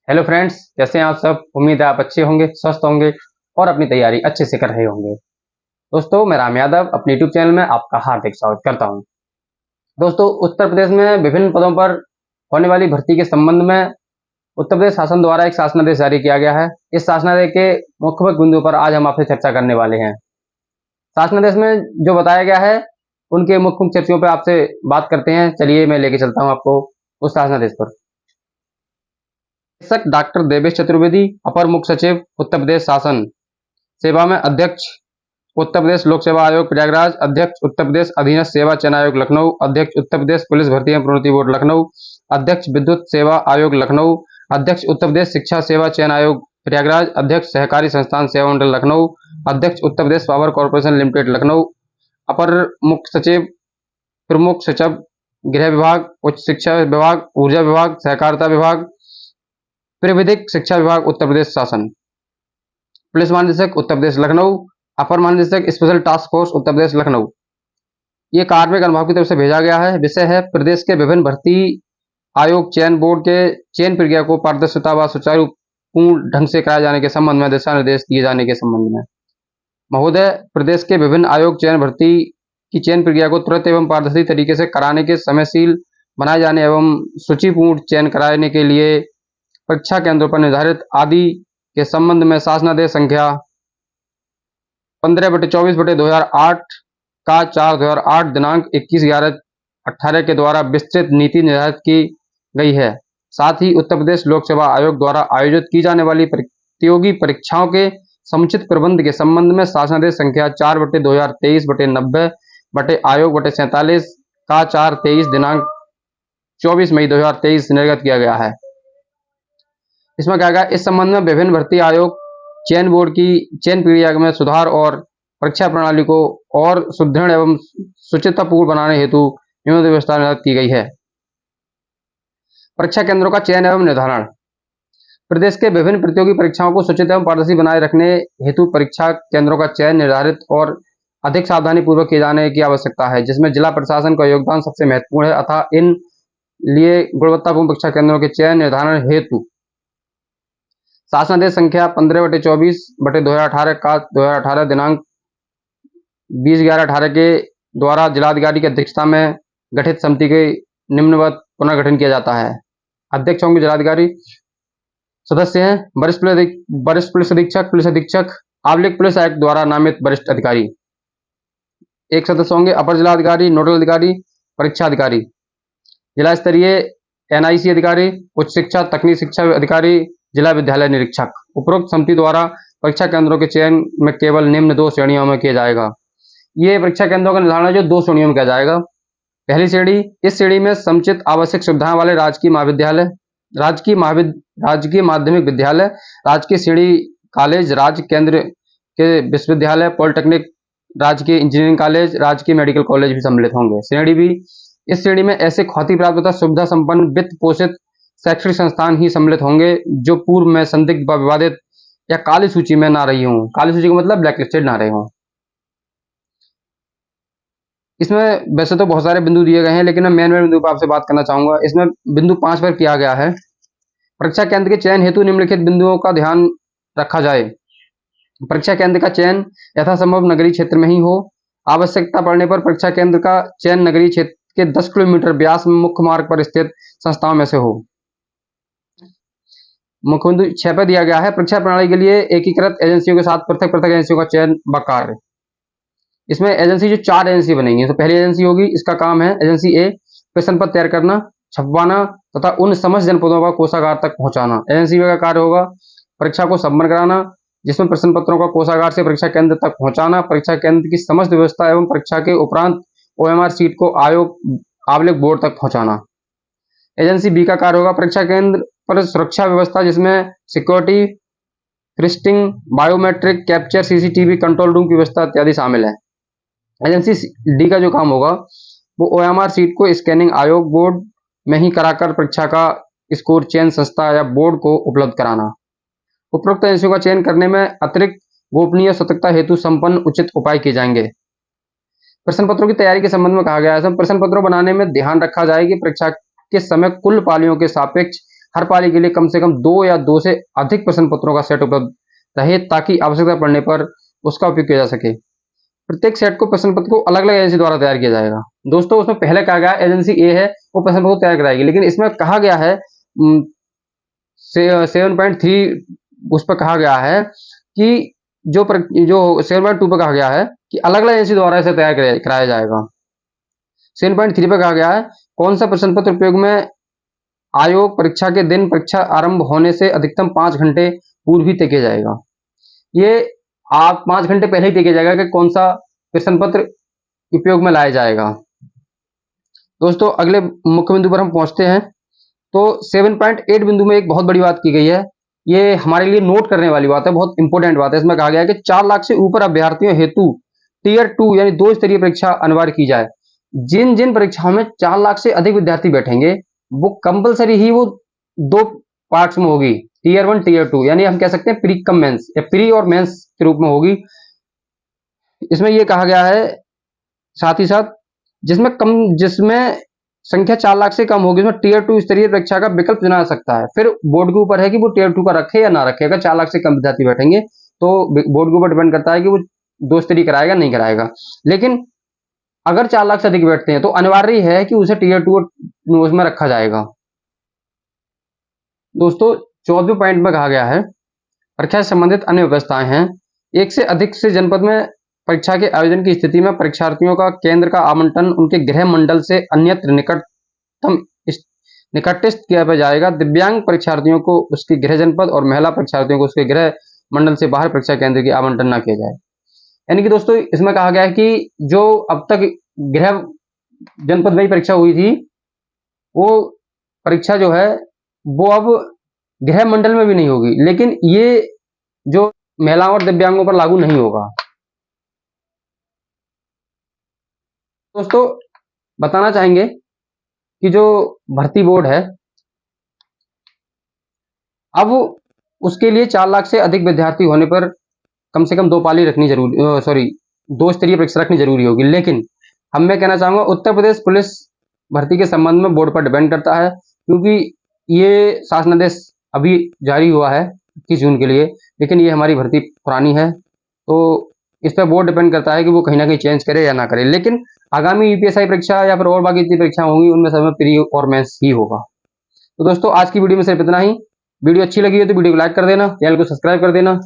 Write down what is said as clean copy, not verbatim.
Hello friends, कैसे हैं आप सब। उम्मीद है आप अच्छे होंगे, स्वस्थ होंगे और अपनी तैयारी अच्छे से कर रहे होंगे। दोस्तों, मैं राम यादव अपने यूट्यूब चैनल में आपका हार्दिक स्वागत करता हूं। दोस्तों, उत्तर प्रदेश में विभिन्न पदों पर होने वाली भर्ती के संबंध में उत्तर प्रदेश शासन द्वारा एक शासनादेश जारी किया गया है। इस शासनादेश के मुख्य मुख्य बिंदुओं पर आज हम आपसे चर्चा करने वाले हैं। शासनादेश में जो बताया गया है उनके मुख्य मुख्य चर्चाओं पर आपसे बात करते हैं। चलिए मैं लेके चलता हूं आपको उस शासनादेश पर। शिक्षक डॉक्टर देवेश चतुर्वेदी, अपर मुख्य सचिव उत्तर प्रदेश शासन सेवा में अध्यक्ष उत्तर प्रदेश लोक सेवा आयोग प्रयागराज, अध्यक्ष उत्तर प्रदेश अधीनस्थ सेवा चयन आयोग लखनऊ, अध्यक्ष उत्तर प्रदेश पुलिस भर्ती एवं प्रोन्नति बोर्ड लखनऊ, अध्यक्ष विद्युत सेवा आयोग लखनऊ, अध्यक्ष उत्तर प्रदेश शिक्षा सेवा चयन आयोग प्रयागराज, अध्यक्ष सहकारी संस्थान सेवा मंडल लखनऊ, अध्यक्ष Uttar Pradesh power corporation limited Lucknow, अपर मुख्य सचिव, प्रमुख सचिव गृह विभाग, उच्च शिक्षा विभाग, ऊर्जा विभाग, सहकारिता विभाग, त्रिविधिक शिक्षा विभाग उत्तर प्रदेश शासन, पुलिस महानिदेशक उत्तर प्रदेश लखनऊ, अपर महानिदेशक special task force Uttar Pradesh Lucknow. ये कार्मिक अनुभाग की तरफ से भेजा गया है। विषय है प्रदेश के विभिन्न भर्ती आयोग चयन बोर्ड के चयन प्रक्रिया को पारदर्शिता व सुचारू पूर्ण ढंग से कराए जाने के संबंध में दिशा निर्देश दिए जाने के संबंध में। महोदय, प्रदेश के विभिन्न आयोग चयन भर्ती की चयन प्रक्रिया को तुरंत एवं पारदर्शी तरीके से कराने के समयशील बनाए जाने एवं सूचिपूर्ण चयन कराने के लिए परीक्षा केंद्रों पर निर्धारित आदि के संबंध में शासनादेश संख्या 15/24/2008 का 4/2008 दिनांक 21/11/18 के द्वारा विस्तृत नीति निर्धारित की गई है। साथ ही उत्तर प्रदेश लोक सेवा आयोग द्वारा आयोजित की जाने वाली प्रतियोगी परीक्षाओं के समुचित प्रबंध के संबंध में शासनादेश संख्या 4/2023/90/आयोग/47 का 4/23 दिनांक 24 मई 2023 निर्गत किया गया है। इसमें क्या गया, इस संबंध में विभिन्न भर्ती आयोग चयन बोर्ड की चयन प्रक्रिया में सुधार और परीक्षा प्रणाली को और सुदृढ़ एवं सुचितापूर्ण बनाने हेतु निम्न व्यवस्था निर्धारित की गई है। परीक्षा केंद्रों का चयन एवं निर्धारण। प्रदेश के विभिन्न प्रतियोगी परीक्षाओं को सुचित एवं पारदर्शी बनाए रखने हेतु परीक्षा केंद्रों का चयन निर्धारित और अधिक सावधानी पूर्वक किए जाने की आवश्यकता है, जिसमें जिला प्रशासन का योगदान सबसे महत्वपूर्ण है। अतः इन लिए गुणवत्तापूर्ण परीक्षा केंद्रों के चयन निर्धारण हेतु शासनादेश संख्या 15/24/2018 का 2018 दिनांक 20/11/18 के द्वारा जिलाधिकारी की अध्यक्षता में गठित समिति के निम्नवत पुनर्गठन किया जाता है। अध्यक्ष होंगे जिलाधिकारी। सदस्य हैं वरिष्ठ पुलिस अधीक्षक, आबलिक पुलिस आयुक्त द्वारा नामित वरिष्ठ अधिकारी। एक सदस्य होंगे अपर जिलाधिकारी, नोडल अधिकारी, परीक्षा अधिकारी, जिला स्तरीय एनआईसी अधिकारी, उच्च शिक्षा तकनीक शिक्षा अधिकारी, जिला विद्यालय निरीक्षक। उपरोक्त समिति द्वारा परीक्षा केंद्रों के चयन में केवल निम्न 2 श्रेणियों में किया जाएगा। ये परीक्षा केंद्रों का निर्धारण जो 2 श्रेणियों में किया जाएगा। पहली श्रेणी, इस श्रेणी में समुचित आवश्यक सुविधाएं वाले राजकीय महाविद्यालय, राजकीय माध्यमिक विद्यालय, राजकीय श्रेणी कॉलेज, राज्य केंद्र के विश्वविद्यालय, पॉलिटेक्निक, राजकीय इंजीनियरिंग कॉलेज, राजकीय मेडिकल कॉलेज भी सम्मिलित होंगे। श्रेणी बी, इस श्रेणी में ऐसे ख्याति प्राप्त तथा सुविधा संपन्न वित्त पोषित शैक्षणिक संस्थान ही सम्मिलित होंगे जो पूर्व में संदिग्ध व विवादित या काली सूची में ना रही हों। काली सूची का मतलब ब्लैकलिस्टेड ना रहे हों। इसमें वैसे तो बहुत सारे बिंदु दिए गए हैं, लेकिन मैं मेन बिंदु पर आपसे बात करना चाहूंगा। इसमें बिंदु 5 पर किया गया है, परीक्षा केंद्र के चयन हेतु निम्नलिखित बिंदुओं का ध्यान रखा जाए। परीक्षा केंद्र का चयन यथासंभव नगरीय क्षेत्र में ही हो। आवश्यकता पड़ने पर परीक्षा केंद्र का चयन नगरीय क्षेत्र के 10 किलोमीटर व्यास में मुख्य मार्ग पर स्थित संस्थाओं में से हो। मुख्य बिंदु 6 पर दिया गया है, परीक्षा प्रणाली के लिए एकीकृत एजेंसियों के साथ पृथक पृथक एजेंसियों का चयन व कार्य। इसमें एजेंसी जो 4 एजेंसी बनेंगी। तो पहली एजेंसी होगी, इसका काम है एजेंसी ए, प्रश्न पत्र तैयार करना, छपवाना तथा उन समस्त जनपदों का कोषागार तक पहुंचाना। एजेंसी बी का कार्य होगा परीक्षा को संपन्न कराना, जिसमें प्रश्न पत्रों का कोषागार से परीक्षा केंद्र तक पहुंचाना, परीक्षा केंद्र की समस्त व्यवस्था एवं परीक्षा के उपरांत ओएमआर सीट को आबलिक बोर्ड तक पहुंचाना। एजेंसी बी का कार्य होगा परीक्षा केंद्र पर सुरक्षा व्यवस्था, जिसमें security, frisking, biometric capture, CCTV control room की व्यवस्था इत्यादि शामिल है। एजेंसी डी का जो काम होगा वो ओएमआर सीट को स्कैनिंग आयोग बोर्ड में ही कराकर परीक्षा का स्कोर चयन संस्था या बोर्ड को उपलब्ध कराना। उपरोक्त एजेंसियों का चयन करने में अतिरिक्त गोपनीय सतर्कता हेतु संपन्न उचित उपाय किए जाएंगे। प्रश्न पत्रों की तैयारी के संबंध में कहा गया है, प्रश्न पत्रों बनाने में ध्यान रखा जाए कि परीक्षा के समय कुल पालियों के सापेक्ष हर पाली के लिए कम से कम 2 या 2 से अधिक प्रश्न पत्रों का सेट उपलब्ध रहे, ताकि आवश्यकता पड़ने पर उसका उपयोग किया जा सके। प्रत्येक सेट को प्रश्न पत्र को अलग अलग एजेंसी द्वारा तैयार किया जाएगा। दोस्तों, उसमें पहले कहा गया एजेंसी ए है वो प्रश्न पत्र को तैयार कराएगी, लेकिन इसमें कहा गया है 7.3 उस पर कहा गया है कि जो 7.2 पर कहा गया है कि अलग अलग एजेंसी द्वारा इसे तैयार कराया जाएगा। 7.3 पर कहा गया है कौन सा प्रश्न पत्र उपयोग में आयोग परीक्षा के दिन परीक्षा आरंभ होने से अधिकतम 5 घंटे पूर्व ही तय किया जाएगा। ये आप 5 घंटे पहले ही तय किया जाएगा कि कौन सा प्रश्न पत्र उपयोग में लाया जाएगा। दोस्तों, अगले मुख्य बिंदु पर हम पहुंचते हैं। तो 7.8 बिंदु में एक बहुत बड़ी बात की गई है, ये हमारे लिए नोट करने वाली बात है, बहुत इंपॉर्टेंट बात है। इसमें कहा गया है कि 4 लाख से ऊपर अभ्यर्थियों हेतु टीयर 2 यानी 2 स्तरीय परीक्षा अनिवार्य की जाए। जिन जिन परीक्षाओं में 4 लाख से अधिक विद्यार्थी बैठेंगे वो कंपलसरी ही वो 2 पार्ट्स में होगी, टीयर 1 टीयर 2, यानी हम कह सकते हैं प्री कम मेंस या प्री और मेंस के रूप में होगी। इसमें यह कहा गया है साथ ही साथ जिसमें संख्या 4 लाख से कम होगी उसमें टीयर 2 स्तरीय परीक्षा का विकल्प चुना जा सकता है। फिर बोर्ड के ऊपर है कि वो टीयर 2 का रखे या ना रखे। अगर 4 लाख से कम विद्यार्थी बैठेंगे तो बोर्ड के ऊपर डिपेंड करता है कि वो 2 स्तरीय कराएगा नहीं कराएगा। लेकिन अगर 4 लाख से अधिक बैठते हैं तो अनिवार्य है कि उसे टीयर 2 उसमें रखा जाएगा। दोस्तों, 14वें पॉइंट में कहा गया है परीक्षा से संबंधित अन्य व्यवस्थाएं हैं। एक से अधिक से जनपद में परीक्षा के आयोजन की स्थिति में परीक्षार्थियों का केंद्र का आवंटन उनके गृह मंडल से अन्यत्र निकटस्थ किया जाएगा। दिव्यांग परीक्षार्थियों को उसके गृह जनपद और महिला परीक्षार्थियों को उसके गृह मंडल से बाहर परीक्षा केंद्र की आवंटन न किया जाए। यानी कि दोस्तों, इसमें कहा गया है कि जो अब तक गृह जनपद में ही परीक्षा हुई थी वो परीक्षा जो है वो अब गृह मंडल में भी नहीं होगी, लेकिन ये जो महिलाओं और दिव्यांगों पर लागू नहीं होगा। दोस्तों, बताना चाहेंगे कि जो भर्ती बोर्ड है अब उसके लिए 4 लाख से अधिक विद्यार्थी होने पर कम से कम 2 पाली रखनी जरूरी 2 स्तरीय परीक्षा रखनी जरूरी होगी। लेकिन मैं कहना चाहूंगा उत्तर प्रदेश पुलिस भर्ती के संबंध में बोर्ड पर डिपेंड करता है, क्योंकि ये शासनादेश अभी जारी हुआ है 21 जून के लिए, लेकिन ये हमारी भर्ती पुरानी है तो इस पर बोर्ड डिपेंड करता है कि वो कहीं ना कहीं चेंज करे या ना करे। लेकिन आगामी यूपीएससी परीक्षा या फिर और बाकी जितनी परीक्षा होंगी उनमें सब में प्री और मेंस ही होगा। तो दोस्तों, आज की वीडियो में सिर्फ इतना ही। वीडियो अच्छी लगी हो तो वीडियो को लाइक कर देना, चैनल को सब्सक्राइब कर देना।